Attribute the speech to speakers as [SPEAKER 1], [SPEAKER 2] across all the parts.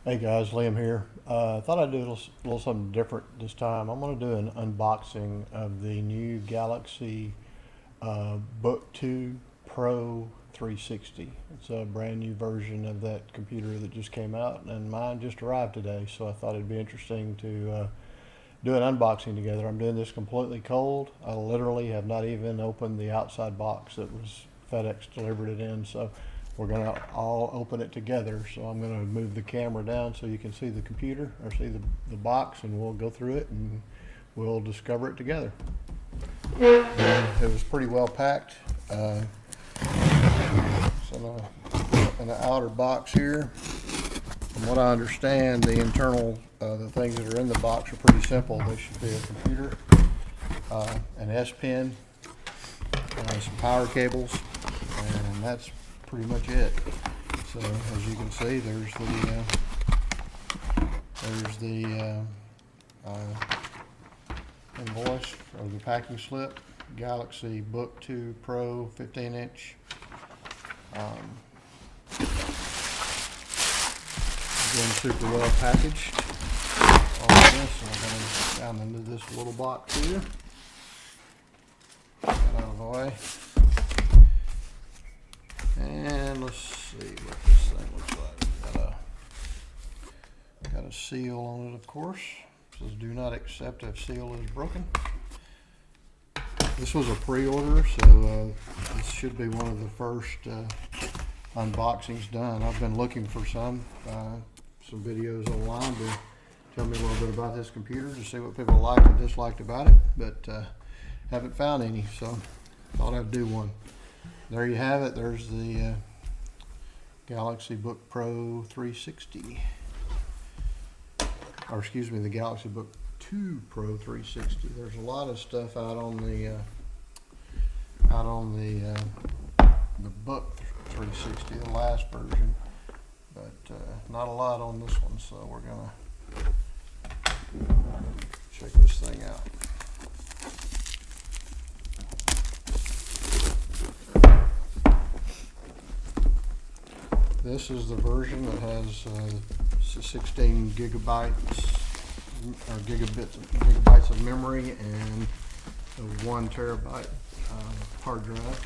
[SPEAKER 1] Hey guys, Liam here. I thought I'd do a little something different this time. I'm going to do an unboxing of the new Galaxy Book2 Pro 360. It's a brand new version of that computer that just came out, and mine just arrived today, so I thought it'd be interesting to do an unboxing together. I'm doing this completely cold. I literally have not even opened the outside box that was FedEx delivered it in, so we're gonna all open it together. So I'm gonna move the camera down so you can see the computer or see the box, and we'll go through it and we'll discover it together. And it was pretty well packed. So in the outer box here, from what I understand, the internal, the things that are in the box are pretty simple. They should be a computer, an S Pen, some power cables, and that's pretty much it. So as you can see, there's the invoice or the packing slip. Galaxy Book2 Pro 15-inch. Again, super well packaged. All of this, and I'm going to down into this little box here. Get out of the way. And let's see what this thing looks like. Got a seal on it, of course. It says do not accept if seal is broken. This was a pre-order, so this should be one of the first unboxings done. I've been looking for some videos online to tell me a little bit about this computer, to see what people liked and disliked about it, but haven't found any, so thought I'd do one. There you have it. There's the Galaxy Book Pro 360, or excuse me, the Galaxy Book 2 Pro 360. There's a lot of stuff out on the Book 360, the last version, but not a lot on this one. So we're gonna check this thing out. This is the version that has 16 gigabytes or gigabytes of memory and a 1 terabyte hard drive,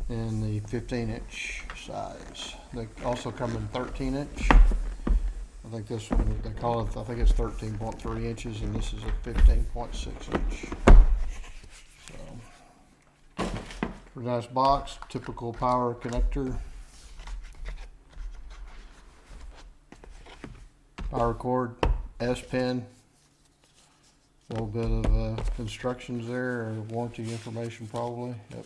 [SPEAKER 1] in the 15-inch size. They also come in 13-inch. I think this one, they call it, I think it's 13.3 inches, and this is a 15.6 inch. So, pretty nice box, typical power connector, power cord, S Pen, a little bit of instructions there, or warranty information probably. Yep.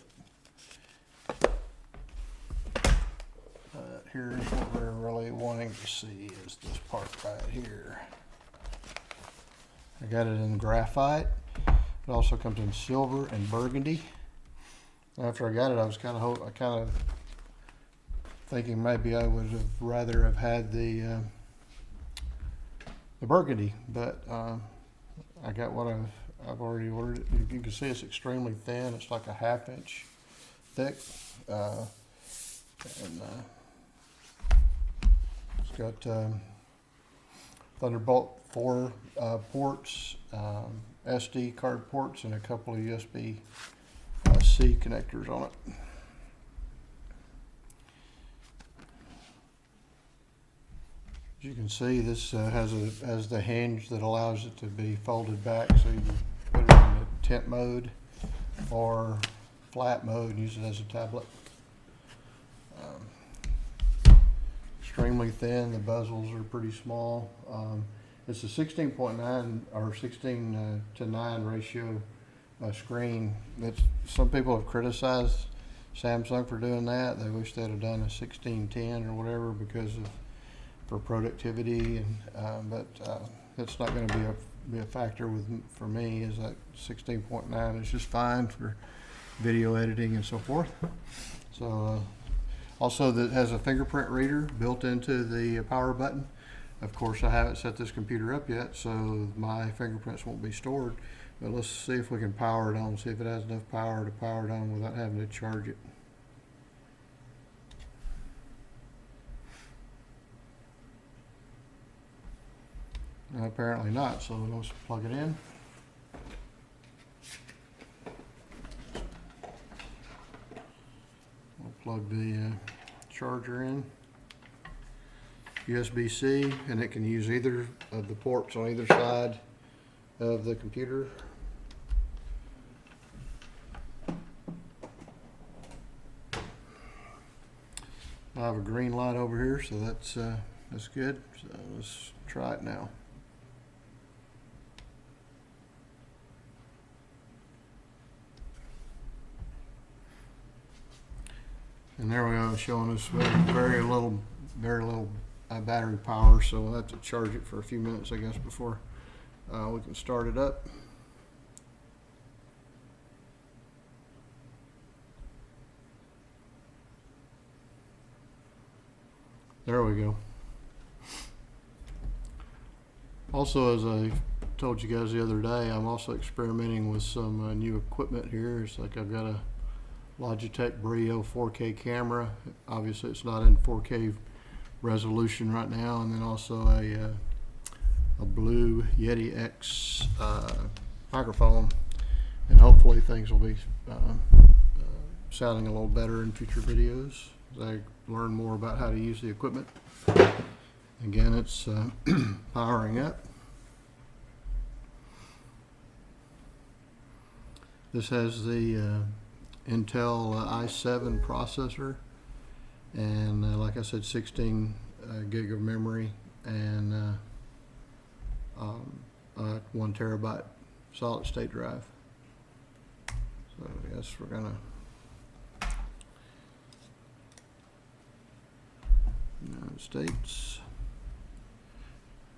[SPEAKER 1] Here's what we're really wanting to see, is this part right here. I got it in graphite. It also comes in silver and burgundy. After I got it, I was kind of thinking maybe I would have rather have had the burgundy, but I got what I've already ordered. You can see it's extremely thin. It's like a 1/2 inch thick, and it's got Thunderbolt 4 ports, SD card ports, and a couple of USB C connectors on it. As you can see, this has the hinge that allows it to be folded back, so you can put it in the tent mode or flat mode and use it as a tablet. Extremely thin. The bezels are pretty small. It's a 16.9 or 16 to 9 ratio screen. Some people have criticized Samsung for doing that. They wish they'd have done a 16:10 or whatever for productivity, and but it's not going to be a factor for me. Is that 16.9 is just fine for video editing and so forth. So also, that has a fingerprint reader built into the power button. Of course, I haven't set this computer up yet, so my fingerprints won't be stored. But let's see if we can power it on, see if it has enough power to power it on without having to charge it. Apparently not, so let's plug it in. We'll plug the charger in. USB-C, and it can use either of the ports on either side of the computer. I have a green light over here, so that's good. So let's try it now. And there we go, showing us very little battery power, so we'll have to charge it for a few minutes, I guess, before we can start it up. There we go. Also, as I told you guys the other day, I'm also experimenting with some new equipment here. It's like I've got a Logitech Brio 4K camera. Obviously, it's not in 4K resolution right now, and then also a Blue Yeti X microphone, and hopefully things will be sounding a little better in future videos as I learn more about how to use the equipment. Again, it's powering up. This has the Intel i7 processor, and like I said, 16 gig of memory, and 1 terabyte solid state drive. So yes, we're gonna United States.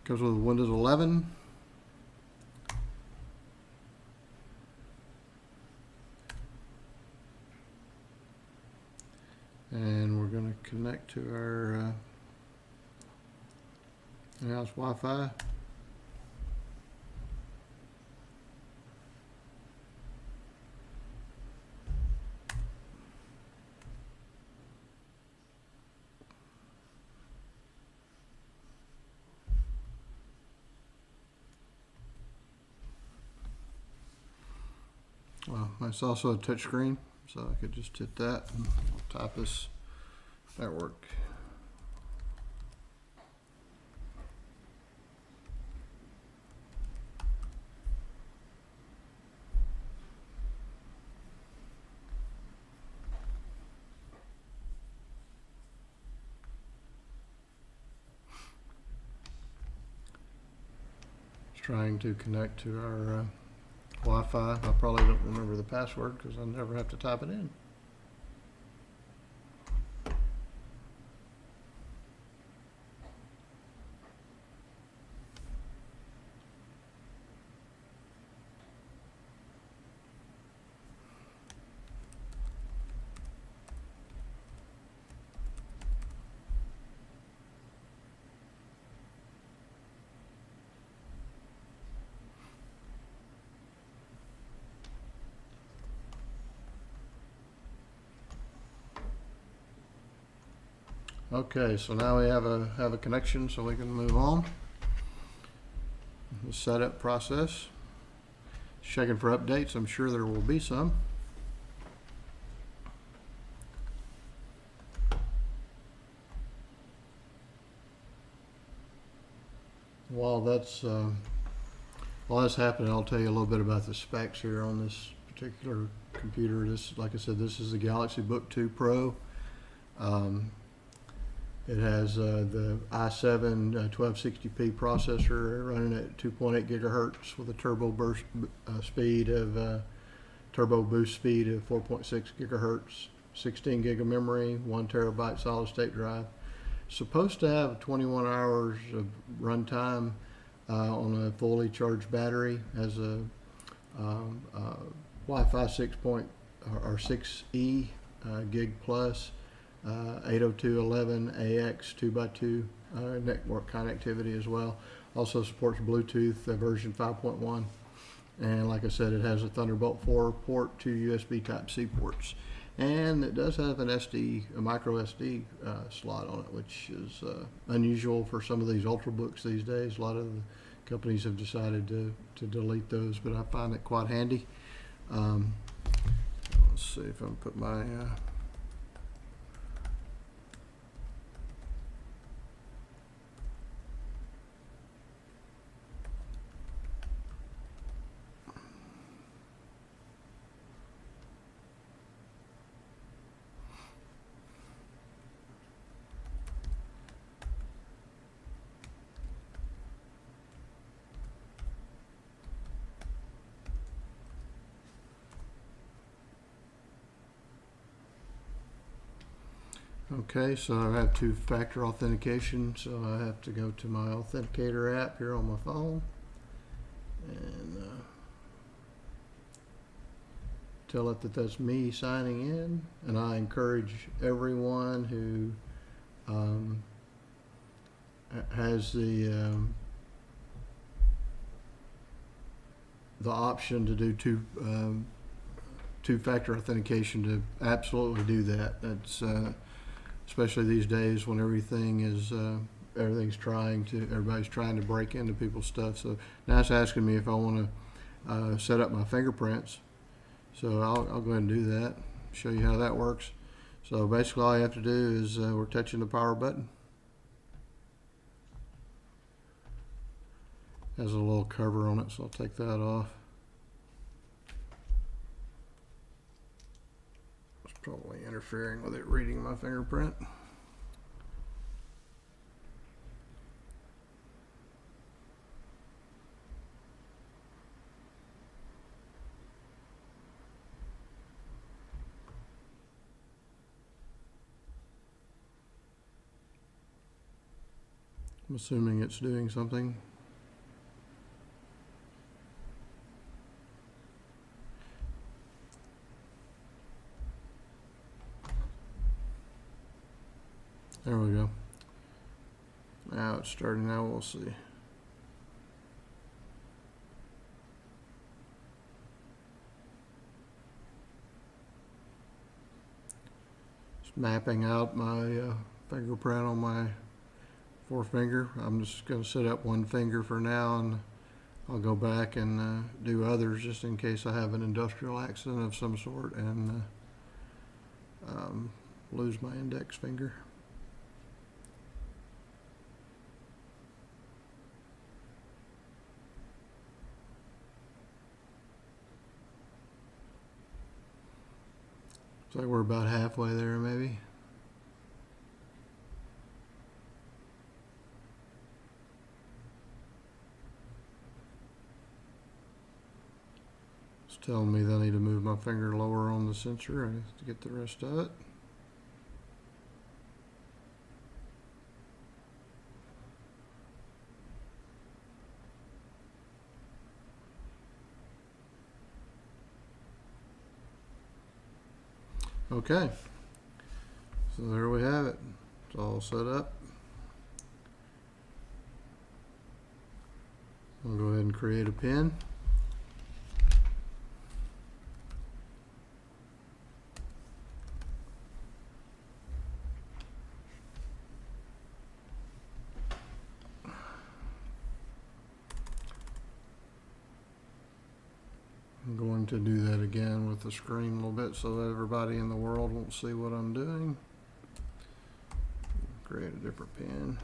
[SPEAKER 1] Comes with Windows 11. And we're going to connect to our in-house Wi-Fi. Well, it's also a touch screen, so I could just hit that and type this network. It's trying to connect to our Wi-Fi. I probably don't remember the password because I never have to type it in. Okay, so now we have a connection, so we can move on. The setup process. Checking for updates. I'm sure there will be some. While that's happening, I'll tell you a little bit about the specs here on this particular computer. This, like I said, this is the Galaxy Book2 Pro. It has the i7 1260p processor running at 2.8 gigahertz with a turbo boost speed of 4.6 gigahertz, 16 gig of memory, 1 terabyte solid state drive. Supposed to have 21 hours of runtime on a fully charged battery. Has a Wi-Fi 6E gig plus. 802.11ax 2x2 network connectivity as well. Also supports Bluetooth version 5.1, and like I said, it has a Thunderbolt 4 port, 2 USB Type-C ports, and it does have a micro SD slot on it, which is unusual for some of these Ultrabooks these days. A lot of the companies have decided to delete those, but I find it quite handy. Let's see if I can put my okay, so I have two-factor authentication, so I have to go to my authenticator app here on my phone and tell it that that's me signing in. And I encourage everyone who has the option to do two-factor authentication to absolutely do that. That's especially these days when everybody's trying to break into people's stuff. So now it's asking me if I want to set up my fingerprints. So I'll go ahead and do that, show you how that works. So basically all you have to do is we're touching the power button. Has a little cover on it, so I'll take that off. Probably interfering with it reading my fingerprint. I'm assuming it's doing something. There we go. Now it's starting. Now we'll see. It's mapping out my fingerprint on my forefinger. I'm just going to set up one finger for now, and I'll go back and do others just in case I have an industrial accident of some sort and lose my index finger. Looks like we're about halfway there, maybe. It's telling me that I need to move my finger lower on the sensor to get the rest of it. Okay, so there we have it. It's all set up. I'll go ahead and create a pin. I'm going to do that again with the screen a little bit so that everybody in the world won't see what I'm doing. Create a different pin.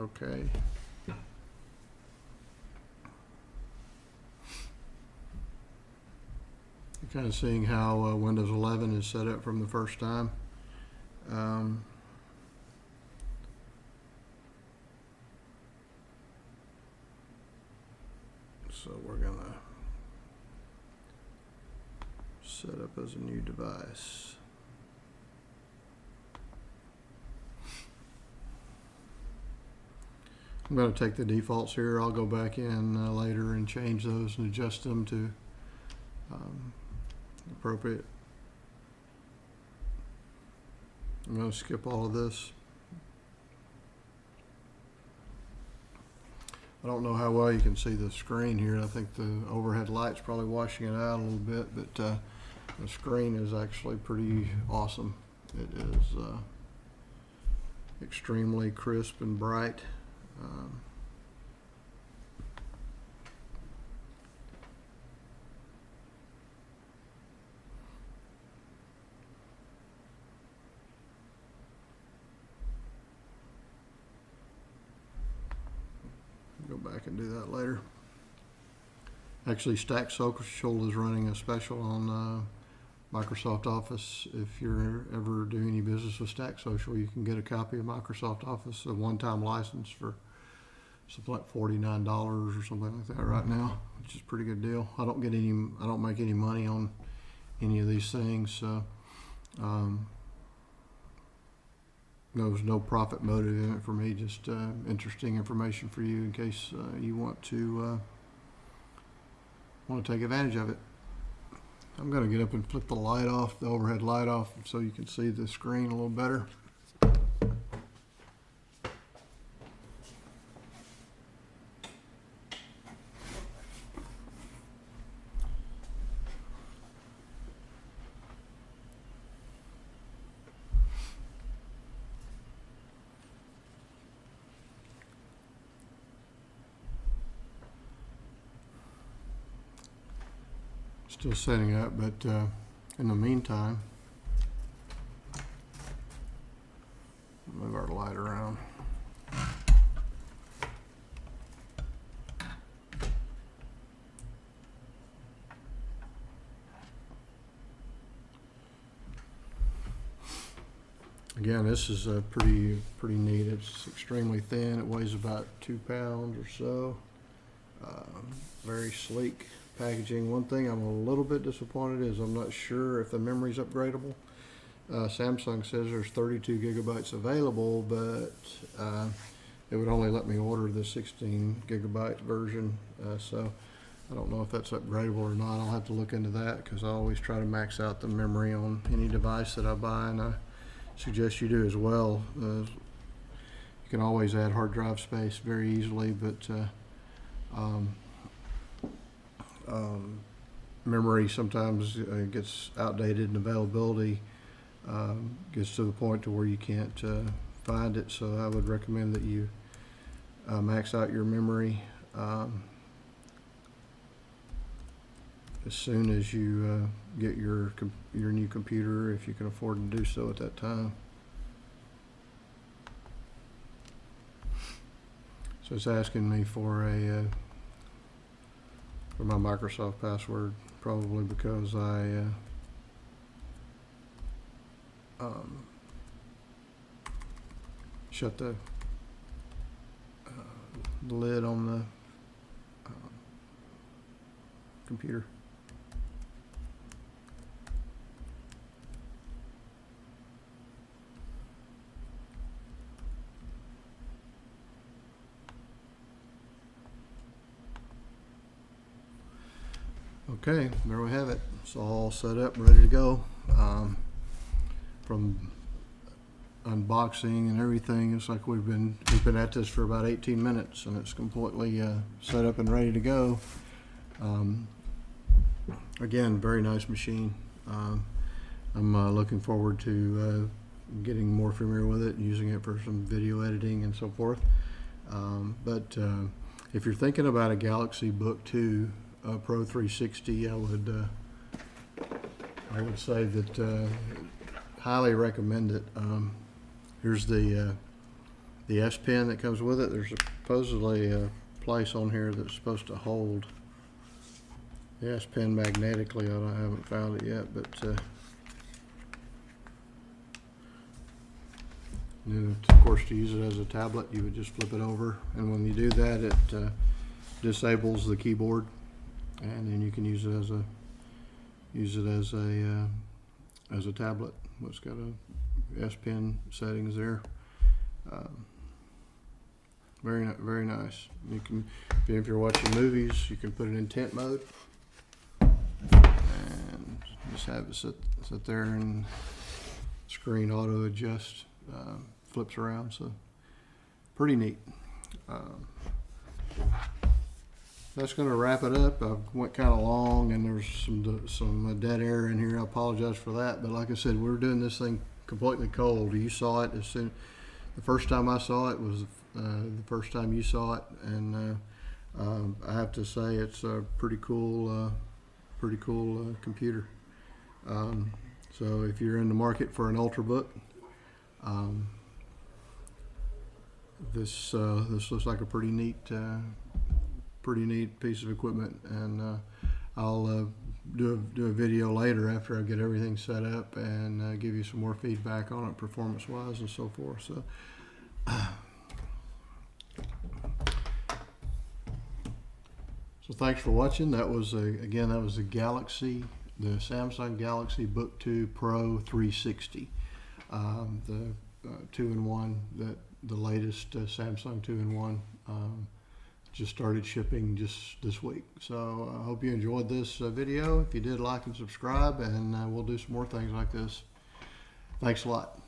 [SPEAKER 1] Okay. You're kind of seeing how Windows 11 is set up from the first time. So we're gonna set up as a new device. I'm going to take the defaults here. I'll go back in later and change those and adjust them to appropriate. I'm going to skip all of this. I don't know how well you can see the screen here. I think the overhead light's probably washing it out a little bit, but the screen is actually pretty awesome. It is extremely crisp and bright. can do that later. Actually, Stack Social is running a special on Microsoft Office. If you're ever doing any business with Stack Social, you can get a copy of Microsoft Office, a one-time license for something like $49 or something like that right now, which is a pretty good deal. I don't make any money on any of these things, so there's no profit motive in it for me, just interesting information for you in case you want to take advantage of it. I'm going to get up and flip the light off, the overhead light off, so you can see the screen a little better. Still setting up, but in the meantime, move our light around. Again, this is pretty neat. It's extremely thin. It weighs about 2 pounds or so. Very sleek packaging. One thing I'm a little bit disappointed is I'm not sure if the memory's upgradable. Samsung says there's 32 gigabytes available, but it would only let me order the 16 gigabyte version. So I don't know if that's upgradable or not. I'll have to look into that because I always try to max out the memory on any device that I buy, and I suggest you do as well. You can always add hard drive space very easily, but memory sometimes gets outdated, and availability gets to the point to where you can't find it. So I would recommend that you max out your memory as soon as you get your new computer, if you can afford to do so at that time. So it's asking me for my Microsoft password, probably because I shut the lid on the computer. Okay, there we have it. It's all set up, ready to go. From unboxing and everything, it's like we've been at this for about 18 minutes, and it's completely set up and ready to go. Again, very nice machine. I'm looking forward to getting more familiar with it and using it for some video editing and so forth. But if you're thinking about a Galaxy Book2 Pro 360, I would say that highly recommend it. Here's the S Pen that comes with it. There's supposedly a place on here that's supposed to hold the S Pen magnetically. I haven't found it yet, but of course, to use it as a tablet, you would just flip it over, and when you do that, it disables the keyboard, and then you can use it as a tablet. It's got a S Pen settings there. Very nice. You can, if you're watching movies, you can put it in tent mode and just have it sit there, and screen auto adjust, flips around. So pretty neat. That's going to wrap it up. I went kind of long, and there's some dead air in here. I apologize for that, but like I said, we're doing this thing completely cold. You saw it as soon. The first time I saw it was the first time you saw it, and I have to say it's a pretty cool computer. So if you're in the market for an Ultrabook, this looks like a pretty neat pretty neat piece of equipment, and I'll do a video later after I get everything set up and give you some more feedback on it, performance-wise and so forth. So. So thanks for watching. That was again, that was the Samsung Galaxy Book2 Pro 360, the 2-in-1, the latest Samsung 2-in-1. Just started shipping just this week. So I hope you enjoyed this video. If you did, like and subscribe, and we'll do some more things like this. Thanks a lot.